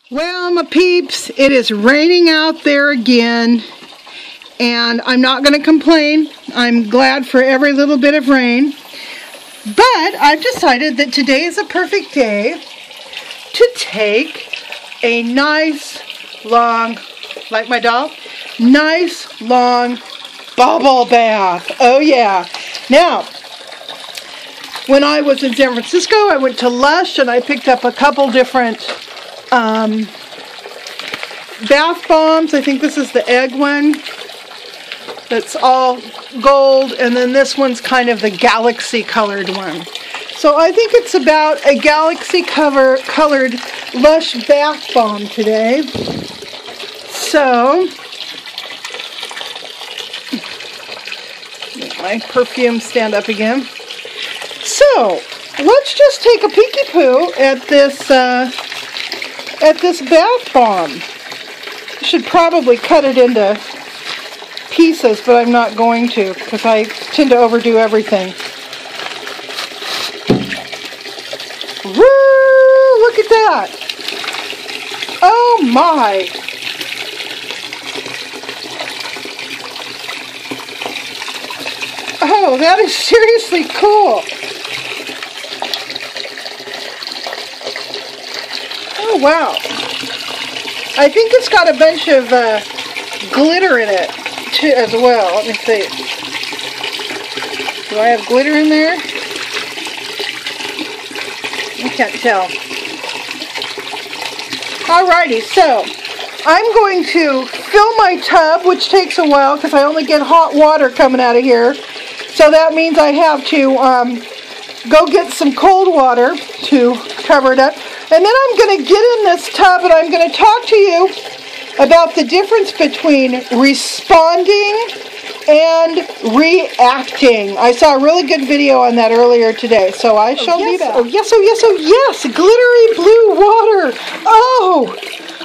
Well, my peeps, it is raining out there again, and I'm not going to complain. I'm glad for every little bit of rain, but I've decided that today is a perfect day to take a nice, long, like my doll, nice, long bubble bath. Oh, yeah. Now, when I was in San Francisco, I went to Lush, and I picked up a couple different bath bombs. I think this is the egg one that's all gold, and then this one's kind of the galaxy colored one. So I think it's about a galaxy colored Lush bath bomb today. So let my perfume stand up again. So let's just take a peeky poo at this bath bomb. I should probably cut it into pieces, but I'm not going to because I tend to overdo everything. Woo! Look at that! Oh my! Oh, that is seriously cool! Oh wow! I think it's got a bunch of glitter in it too, as well. Let me see. Do I have glitter in there? I can't tell. Alrighty, so I'm going to fill my tub, which takes a while because I only get hot water coming out of here. So that means I have to go get some cold water to cover it up. And then I'm going to get in this tub and I'm going to talk to you about the difference between responding and reacting. I saw a really good video on that earlier today, so I shall be back. Oh yes, oh yes, oh yes, glittery blue water. Oh,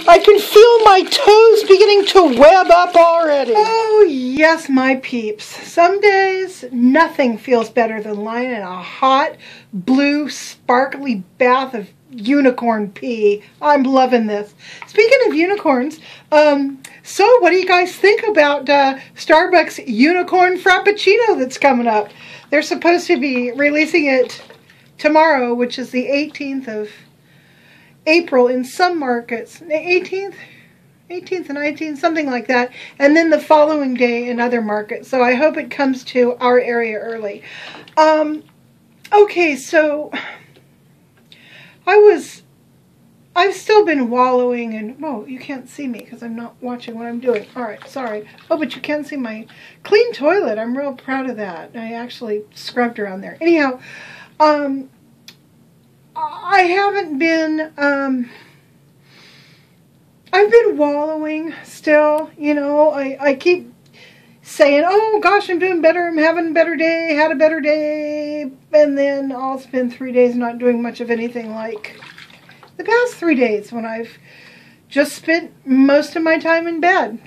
I can feel my toes beginning to web up already. Oh yes, my peeps. Some days nothing feels better than lying in a hot, blue, sparkly bath of unicorn pee. I'm loving this. Speaking of unicorns, so what do you guys think about Starbucks Unicorn Frappuccino that's coming up? They're supposed to be releasing it tomorrow, which is the 18th of April in some markets. 18th and 19th, something like that. And then the following day in other markets. So I hope it comes to our area early. Okay, so I've still been wallowing in, whoa, you can't see me because I'm not watching what I'm doing. Alright, sorry. Oh, but you can see my clean toilet. I'm real proud of that. I actually scrubbed around there. Anyhow, I haven't been, I've been wallowing still, you know. I keep saying, oh gosh, I'm doing better, I'm having a better day, had a better day, and then I'll spend 3 days not doing much of anything like the past 3 days when I've just spent most of my time in bed.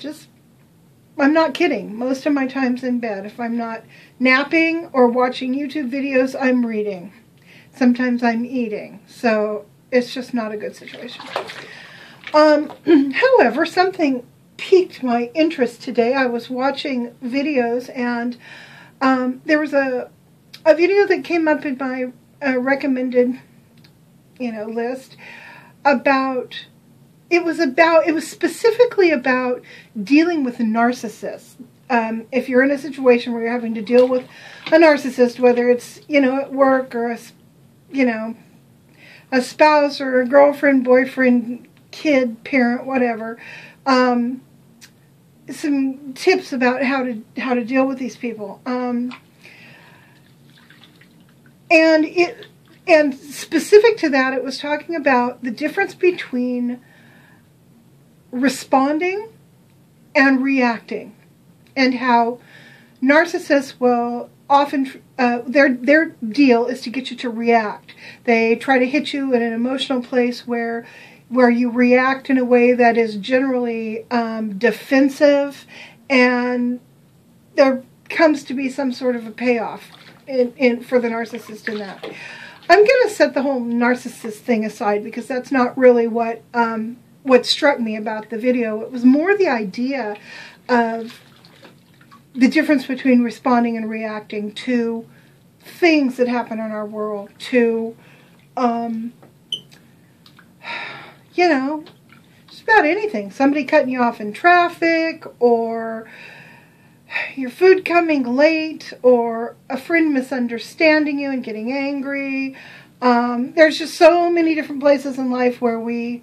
I'm not kidding, most of my time's in bed. If I'm not napping or watching YouTube videos, I'm reading. Sometimes I'm eating, so it's just not a good situation. However, something piqued my interest today. I was watching videos, and there was a video that came up in my recommended, list about. It was specifically about dealing with narcissists. If you're in a situation where you're having to deal with a narcissist, whether it's at work or a spouse or a girlfriend, boyfriend, kid, parent, whatever. Some tips about how to deal with these people. And specific to that, it was talking about the difference between responding and reacting, and how narcissists will often their deal is to get you to react. They try to hit you in an emotional place where you react in a way that is generally defensive, and there comes to be some sort of a payoff for the narcissist in that. I'm going to set the whole narcissist thing aside because that's not really what what struck me about the video. It was more the idea of the difference between responding and reacting to things that happen in our world, to, you know, just about anything. Somebody cutting you off in traffic, or your food coming late, or a friend misunderstanding you and getting angry. There's just so many different places in life where we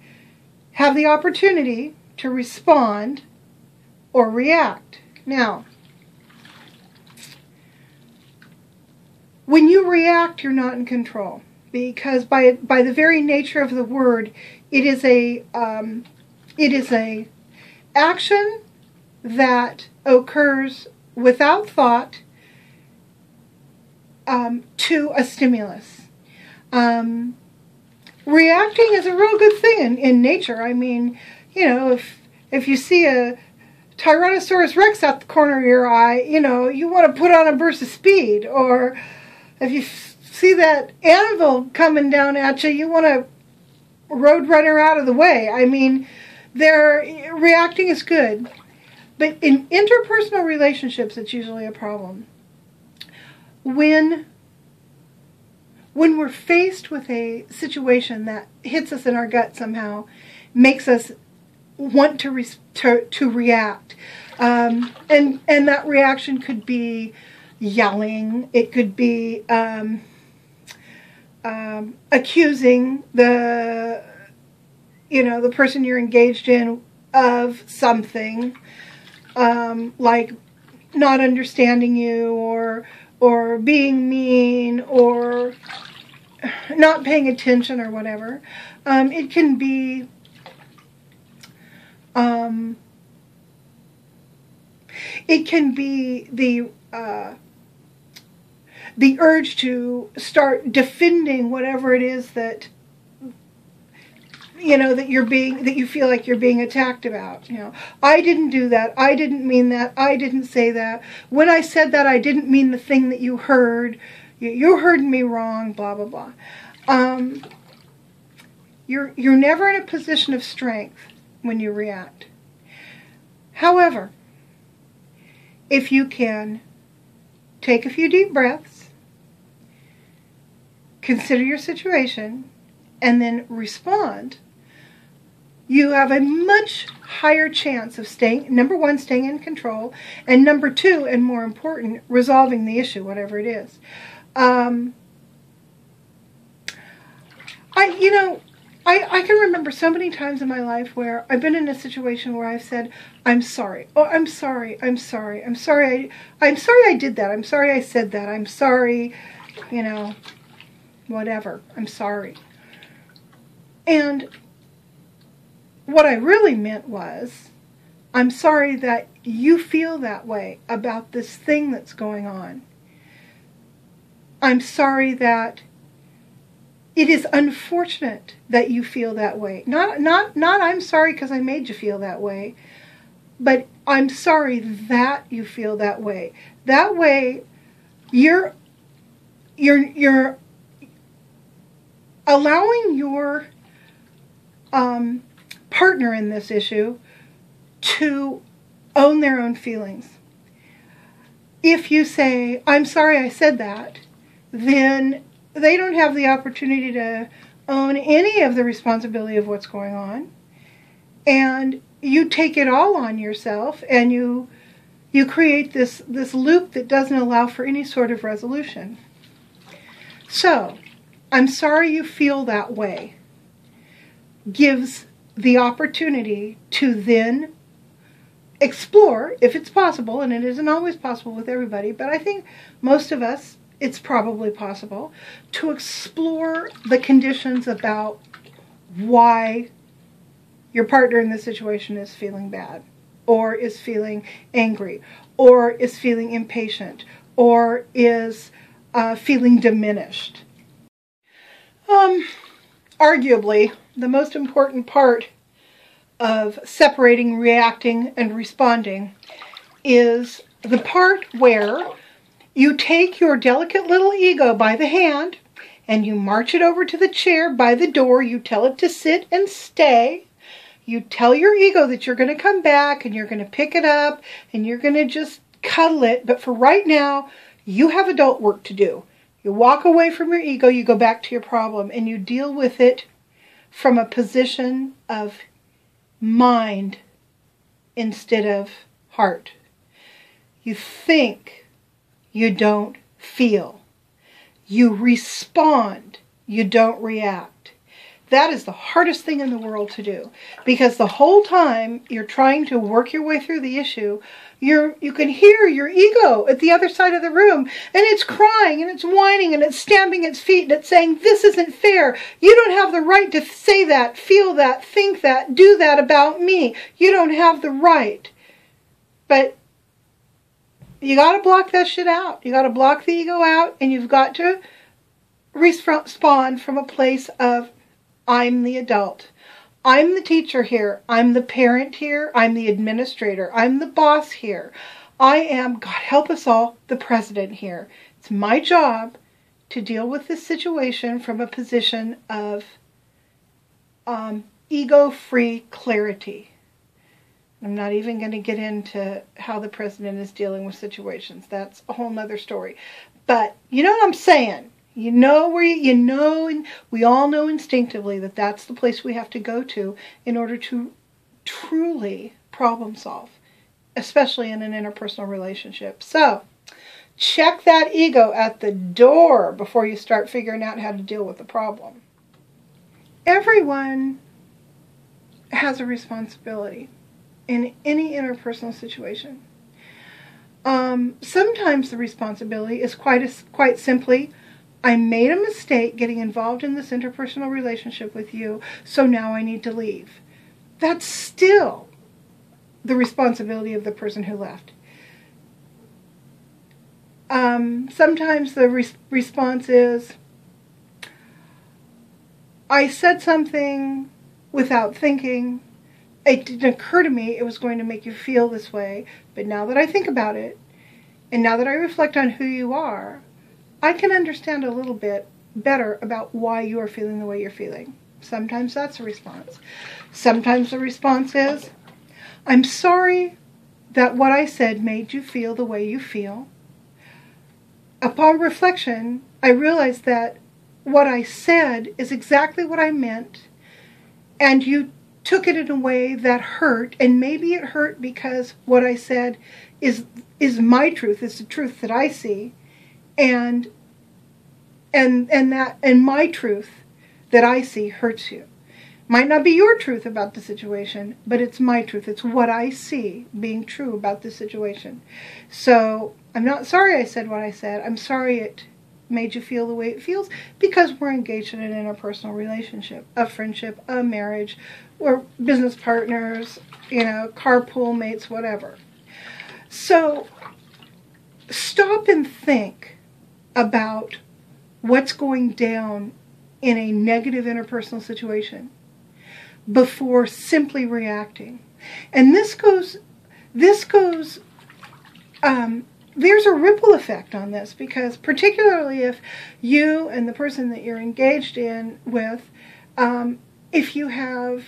have the opportunity to respond or react. Now, when you react, you're not in control, because by the very nature of the word, it is a action that occurs without thought to a stimulus. Reacting is a real good thing in nature. I mean, you know, if you see a Tyrannosaurus Rex out the corner of your eye, you know, you want to put on a burst of speed. Or if you see that anvil coming down at you, you want to road runner out of the way. I mean, reacting is good. But in interpersonal relationships, it's usually a problem. When we're faced with a situation that hits us in our gut somehow, makes us want to react. And that reaction could be yelling. It could be accusing the person you're engaged in of something, like not understanding you, or being mean, or not paying attention, or whatever. It can be the urge to start defending whatever it is that that you feel like you're being attacked about. I didn't do that. I didn't mean that. I didn't say that. When I said that, I didn't mean the thing that you heard. You heard me wrong, blah, blah, blah. You're never in a position of strength when you react. However, if you can take a few deep breaths, consider your situation, and then respond, you have a much higher chance of number one, staying in control, and number two, and more important, resolving the issue, whatever it is. I can remember so many times in my life where I've been in a situation where I've said, I'm sorry. Oh, I'm sorry. I'm sorry. I'm sorry. I'm sorry I did that. I'm sorry I said that. I'm sorry, whatever. I'm sorry. And what I really meant was, I'm sorry that you feel that way about this thing that's going on. I'm sorry that it is unfortunate that you feel that way. Not I'm sorry because I made you feel that way, but I'm sorry that you feel that way. That way, you're allowing your partner in this issue to own their own feelings. If you say, I'm sorry I said that, then they don't have the opportunity to own any of the responsibility of what's going on. And you take it all on yourself, and you create this loop that doesn't allow for any sort of resolution. So, I'm sorry you feel that way gives the opportunity to then explore, if it's possible, and it isn't always possible with everybody, but I think most of us, it's probably possible, to explore the conditions about why your partner in this situation is feeling bad, or is feeling angry, or is feeling impatient, or is feeling diminished. Arguably, the most important part of separating reacting and responding is the part where you take your delicate little ego by the hand and you march it over to the chair by the door. You tell it to sit and stay. You tell your ego that you're going to come back and you're going to pick it up and you're going to just cuddle it. But for right now, you have adult work to do. You walk away from your ego, you go back to your problem, and you deal with it from a position of mind instead of heart. You think, you don't feel. You respond, you don't react. That is the hardest thing in the world to do, because the whole time you're trying to work your way through the issue, you can hear your ego at the other side of the room, and it's crying and it's whining and it's stamping its feet and it's saying, this isn't fair. You don't have the right to say that, feel that, think that, do that about me. You don't have the right. But you got to block that shit out. You got to block the ego out, and you've got to respond from a place of, I'm the adult. I'm the teacher here. I'm the parent here. I'm the administrator. I'm the boss here. I am, God help us all, the president here. It's my job to deal with this situation from a position of ego-free clarity. I'm not even going to get into how the president is dealing with situations. That's a whole nother story. But you know what I'm saying? You know, and we all know instinctively that that's the place we have to go to in order to truly problem solve, especially in an interpersonal relationship. So, check that ego at the door before you start figuring out how to deal with the problem. Everyone has a responsibility in any interpersonal situation. Sometimes the responsibility is quite simply, I made a mistake getting involved in this interpersonal relationship with you, so now I need to leave. That's still the responsibility of the person who left. Sometimes the response is, I said something without thinking. It didn't occur to me it was going to make you feel this way, but now that I think about it, and now that I reflect on who you are, I can understand a little bit better about why you are feeling the way you're feeling. Sometimes that's a response. Sometimes the response is, I'm sorry that what I said made you feel the way you feel. Upon reflection, I realized that what I said is exactly what I meant, and you took it in a way that hurt, and maybe it hurt because what I said is my truth, is the truth that I see, and my truth that I see hurts you. Might not be your truth about the situation, but it's my truth. It's what I see being true about the situation. So I'm not sorry I said what I said. I'm sorry it made you feel the way it feels, because we're engaged in an interpersonal relationship, a friendship, a marriage, we're business partners, carpool mates, whatever. So stop and think about what's going down in a negative interpersonal situation before simply reacting. And there's a ripple effect on this, because particularly if you and the person that you're engaged in with, if you have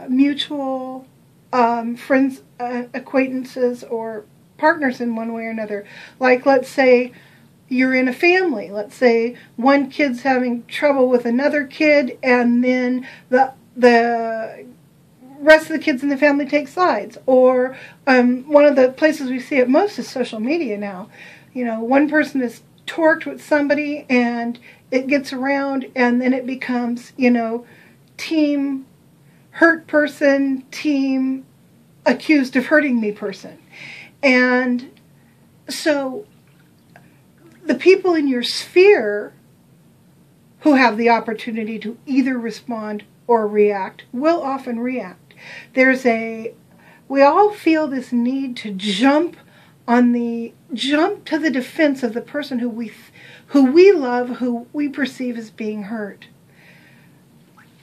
mutual friends, acquaintances, or partners in one way or another. Like, let's say you're in a family. Let's say one kid's having trouble with another kid, and then the rest of the kids in the family take sides. Or one of the places we see it most is social media now. One person is torqued with somebody, and it gets around, and then it becomes, team hurt person, team accused of hurting me person. And so the people in your sphere who have the opportunity to either respond or react will often react. We all feel this need to jump to the defense of the person who we love, who we perceive as being hurt.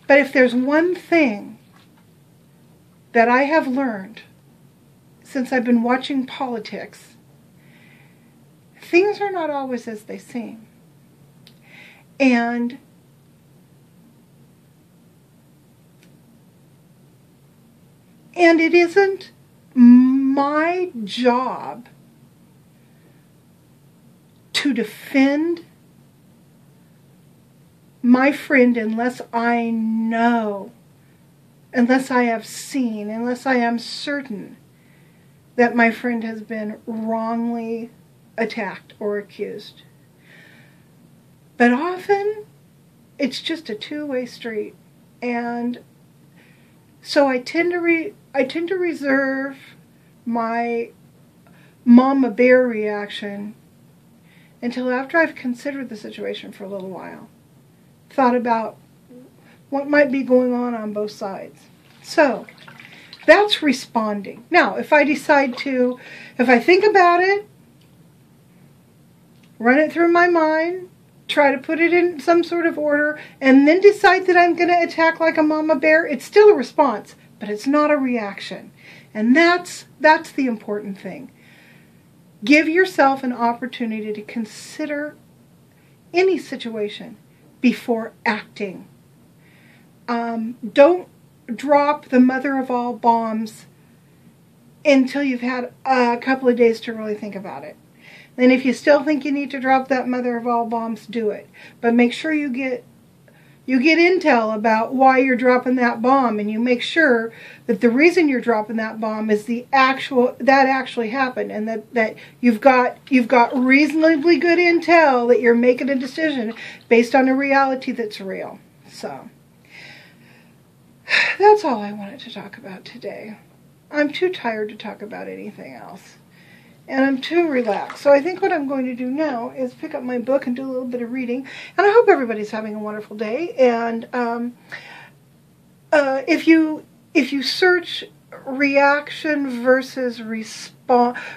But if there's one thing that I have learned since I've been watching politics, things are not always as they seem. And And it isn't my job to defend my friend unless I know, unless I have seen, unless I am certain that my friend has been wrongly attacked or accused. But often, it's just a two-way street. And so I tend to reserve my mama bear reaction until after I've considered the situation for a little while. Thought about what might be going on both sides. So, that's responding. Now, if I think about it, run it through my mind, try to put it in some sort of order, and then decide that I'm going to attack like a mama bear, it's still a response, but it's not a reaction. And that's the important thing. Give yourself an opportunity to consider any situation before acting. Don't drop the mother of all bombs until you've had a couple of days to really think about it. And if you still think you need to drop that mother of all bombs, do it. But make sure you get intel about why you're dropping that bomb, and you make sure that the reason you're dropping that bomb is that actually happened, and that you've got reasonably good intel that you're making a decision based on a reality that's real. So that's all I wanted to talk about today. I'm too tired to talk about anything else. And I'm too relaxed. So I think what I'm going to do now is pick up my book and do a little bit of reading. And I hope everybody's having a wonderful day. And if you search reaction versus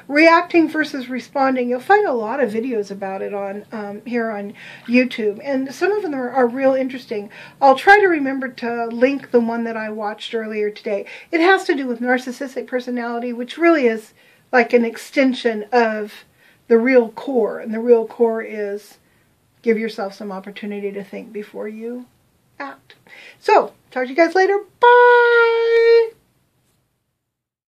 reacting versus responding, you'll find a lot of videos about it on here on YouTube. And some of them are real interesting. I'll try to remember to link the one that I watched earlier today. It has to do with narcissistic personality, which really is like an extension of the real core. And the real core is give yourself some opportunity to think before you act. So, talk to you guys later. Bye!